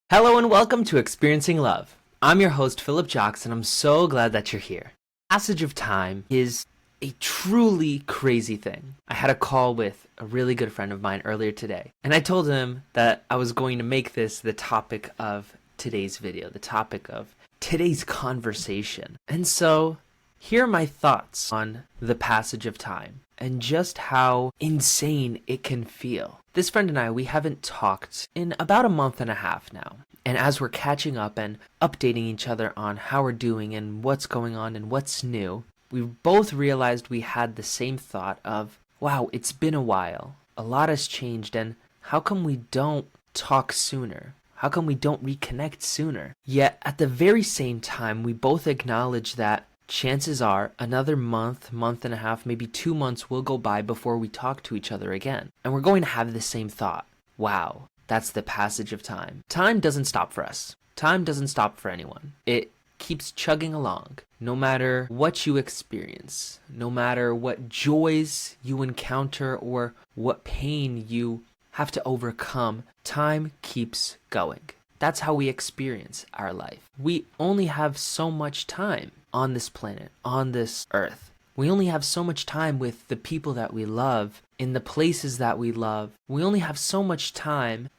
Hello and welcome to Experiencing Love. I'm your host, Philip Jocks, and I'm so glad that you're here. Passage of time is a truly crazy thing. I had a call with a really good friend of mine earlier today, and I told him that I was going to make this the topic of today's video, the topic of today's conversation. And so, here are my thoughts on the passage of time and just how insane it can feel. This friend and I, we haven't talked in about a month and a half now. And as we're catching up and updating each other on how we're doing and what's going on and what's new, we both realized we had the same thought of, wow, it's been a while. A lot has changed, and how come we don't talk sooner? How come we don't reconnect sooner? Yet at the very same time, we both acknowledge that chances are another month, month and a half, maybe 2 months will go by before we talk to each other again. And we're going to have the same thought. Wow, that's the passage of time. Time doesn't stop for us. Time doesn't stop for anyone. It keeps chugging along. No matter what you experience, no matter what joys you encounter or what pain you have to overcome, time keeps going. That's how we experience our life. We only have so much time on this planet, on this earth. We only have so much time with the people that we love, in the places that we love. We only have so much time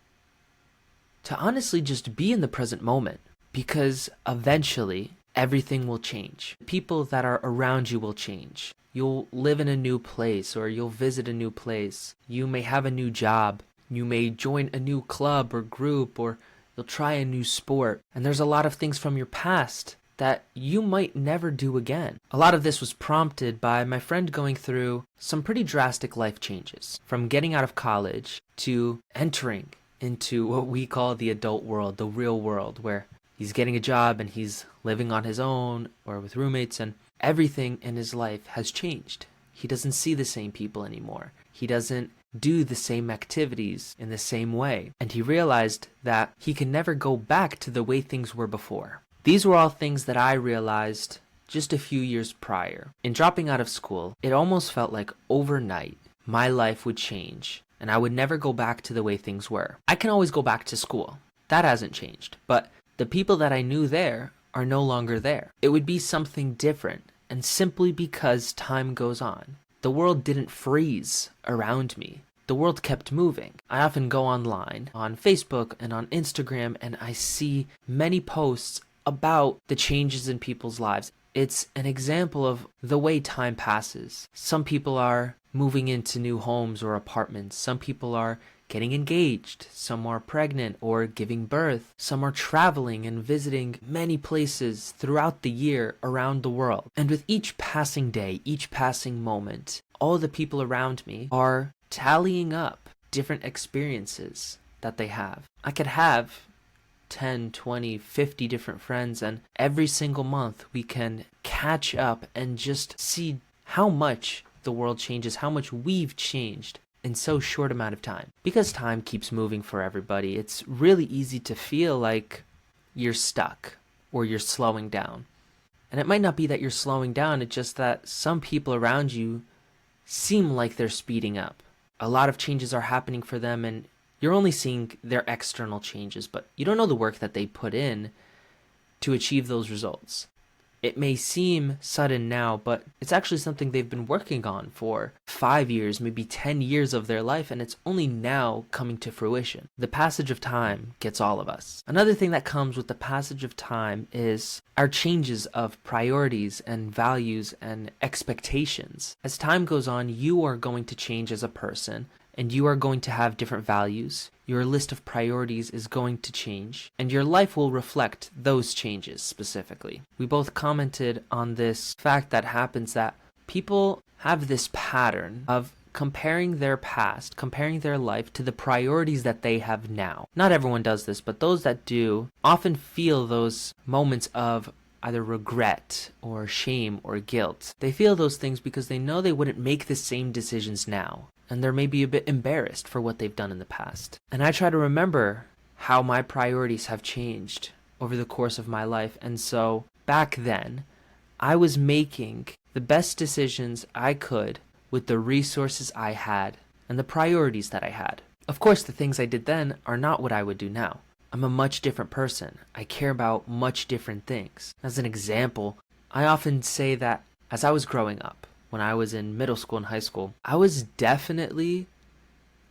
to honestly just be in the present moment, because eventually everything will change. People that are around you will change. You'll live in a new place, or you'll visit a new place. You may have a new job. You may join a new club or group, or you'll try a new sport. And there's a lot of things from your past that you might never do again. A lot of this was prompted by my friend going through some pretty drastic life changes, from getting out of college to entering into what we call the adult world, the real world, where he's getting a job and he's living on his own or with roommates, and everything in his life has changed. He doesn't see the same people anymore. He doesn't do the same activities in the same way. And he realized that he can never go back to the way things were before. These were all things that I realized just a few years prior. In dropping out of school, it almost felt like overnight my life would change and I would never go back to the way things were. I can always go back to school. That hasn't changed. But the people that I knew there are no longer there. It would be something different, and simply because time goes on. The world didn't freeze around me. The world kept moving. I often go online, on Facebook and on Instagram, and I see many posts about the changes in people's lives. It's an example of the way time passes. Some people are moving into new homes or apartments. Some people are getting engaged. Some are pregnant or giving birth. Some are traveling and visiting many places throughout the year around the world. And with each passing day, each passing moment, all the people around me are tallying up different experiences that they have. I could have 10, 20, 50 different friends, and every single month we can catch up and just see how much the world changes, how much we've changed in so short amount of time. Because time keeps moving for everybody, it's really easy to feel like you're stuck or you're slowing down. And it might not be that you're slowing down, it's just that some people around you seem like they're speeding up. A lot of changes are happening for them, and you're only seeing their external changes, but you don't know the work that they put in to achieve those results. It may seem sudden now, but it's actually something they've been working on for 5 years, maybe 10 years of their life, and it's only now coming to fruition. The passage of time gets all of us. Another thing that comes with the passage of time is our changes of priorities and values and expectations. As time goes on, you are going to change as a person, and you are going to have different values. Your list of priorities is going to change, and your life will reflect those changes specifically. We both commented on this fact that happens, that people have this pattern of comparing their past, comparing their life to the priorities that they have now. Not everyone does this, but those that do often feel those moments of either regret or shame or guilt. They feel those things because they know they wouldn't make the same decisions now, and they're maybe a bit embarrassed for what they've done in the past. And I try to remember how my priorities have changed over the course of my life. And so back then, I was making the best decisions I could with the resources I had and the priorities that I had. Of course, the things I did then are not what I would do now. I'm a much different person. I care about much different things. As an example, I often say that as I was growing up, when I was in middle school and high school, I was definitely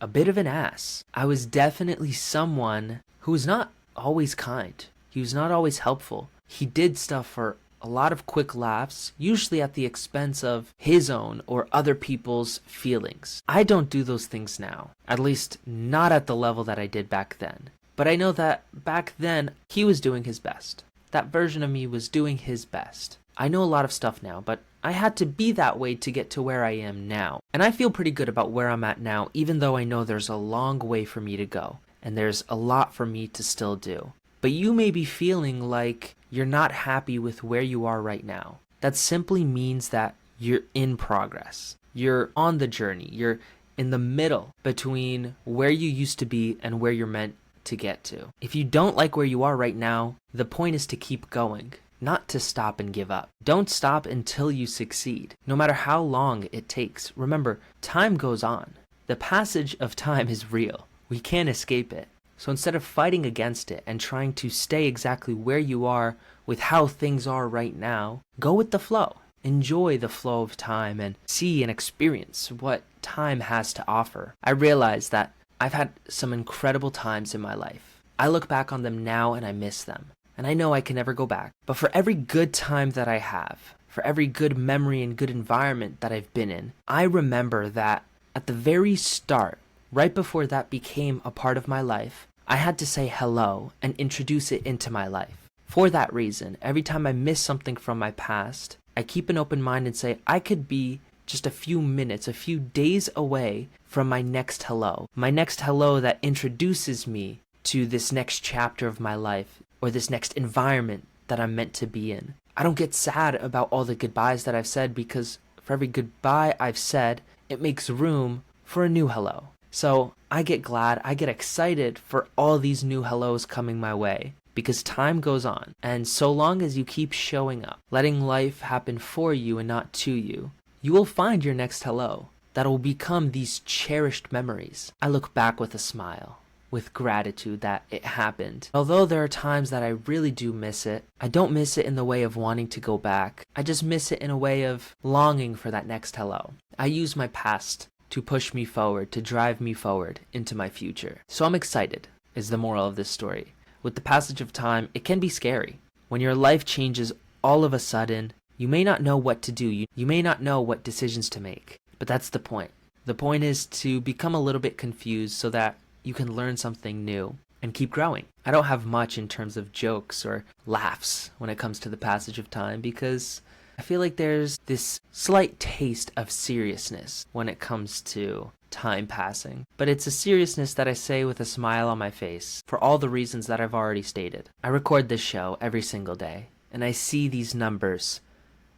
a bit of an ass. I was definitely someone who was not always kind. He was not always helpful. He did stuff for a lot of quick laughs, usually at the expense of his own or other people's feelings. I don't do those things now, at least not at the level that I did back then. But I know that back then, he was doing his best. That version of me was doing his best. I know a lot of stuff now, but I had to be that way to get to where I am now. And I feel pretty good about where I'm at now, even though I know there's a long way for me to go, and there's a lot for me to still do. But you may be feeling like you're not happy with where you are right now. That simply means that you're in progress. You're on the journey. You're in the middle between where you used to be and where you're meant to get to. If you don't like where you are right now, the point is to keep going, not to stop and give up. Don't stop until you succeed, no matter how long it takes. Remember, time goes on. The passage of time is real. We can't escape it. So instead of fighting against it and trying to stay exactly where you are with how things are right now, go with the flow. Enjoy the flow of time and see and experience what time has to offer. I realize that I've had some incredible times in my life. I look back on them now and I miss them. And I know I can never go back. But for every good time that I have, for every good memory and good environment that I've been in, I remember that at the very start, right before that became a part of my life, I had to say hello and introduce it into my life. For that reason, every time I miss something from my past, I keep an open mind and say I could be just a few minutes, a few days away from my next hello. My next hello that introduces me to this next chapter of my life or this next environment that I'm meant to be in. I don't get sad about all the goodbyes that I've said because for every goodbye I've said, it makes room for a new hello. So I get glad, I get excited for all these new hellos coming my way because time goes on. And so long as you keep showing up, letting life happen for you and not to you, you will find your next hello that will become these cherished memories. I look back with a smile, with gratitude that it happened. Although there are times that I really do miss it, I don't miss it in the way of wanting to go back. I just miss it in a way of longing for that next hello. I use my past to push me forward, to drive me forward into my future. So I'm excited, is the moral of this story. With the passage of time, it can be scary. When your life changes all of a sudden, you may not know what to do. You may not know what decisions to make. But that's the point. The point is to become a little bit confused so that you can learn something new and keep growing. I don't have much in terms of jokes or laughs when it comes to the passage of time because I feel like there's this slight taste of seriousness when it comes to time passing. But it's a seriousness that I say with a smile on my face for all the reasons that I've already stated. I record this show every single day and I see these numbers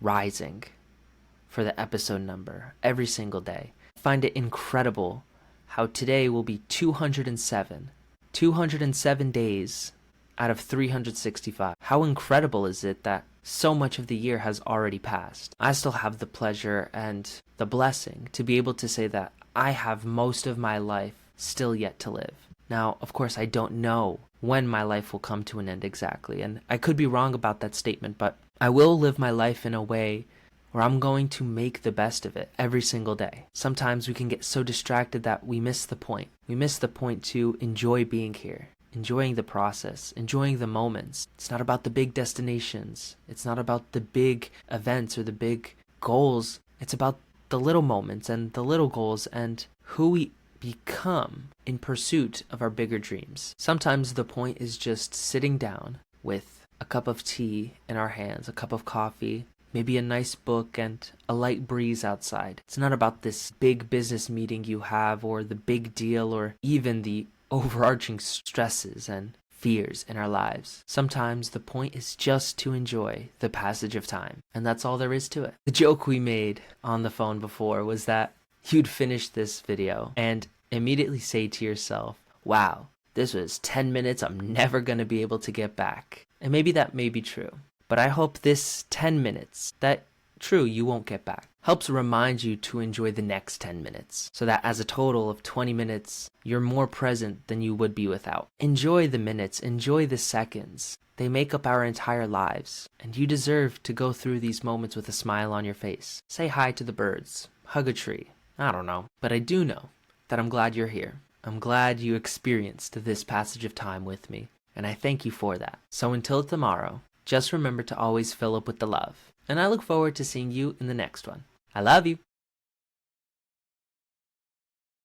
rising for the episode number every single day. I find it incredible how today will be 207. 207 days out of 365. How incredible is it that so much of the year has already passed? I still have the pleasure and the blessing to be able to say that I have most of my life still yet to live. Now, of course, I don't know when my life will come to an end exactly, and I could be wrong about that statement, but I will live my life in a way where I'm going to make the best of it every single day. Sometimes we can get so distracted that we miss the point. We miss the point to enjoy being here, enjoying the process, enjoying the moments. It's not about the big destinations. It's not about the big events or the big goals. It's about the little moments and the little goals and who we become in pursuit of our bigger dreams. Sometimes the point is just sitting down with a cup of tea in our hands, a cup of coffee, maybe a nice book and a light breeze outside. It's not about this big business meeting you have or the big deal or even the overarching stresses and fears in our lives. Sometimes the point is just to enjoy the passage of time, and that's all there is to it. The joke we made on the phone before was that you'd finish this video and immediately say to yourself, wow, this was 10 minutes I'm never going to be able to get back. And maybe that may be true. But I hope this 10 minutes that true, you won't get back. Helps remind you to enjoy the next 10 minutes, so that as a total of 20 minutes, you're more present than you would be without. Enjoy the minutes, enjoy the seconds. They make up our entire lives, and you deserve to go through these moments with a smile on your face. Say hi to the birds, hug a tree, I don't know. But I do know that I'm glad you're here. I'm glad you experienced this passage of time with me, and I thank you for that. So until tomorrow, just remember to always fill up with the love, and I look forward to seeing you in the next one. I love you.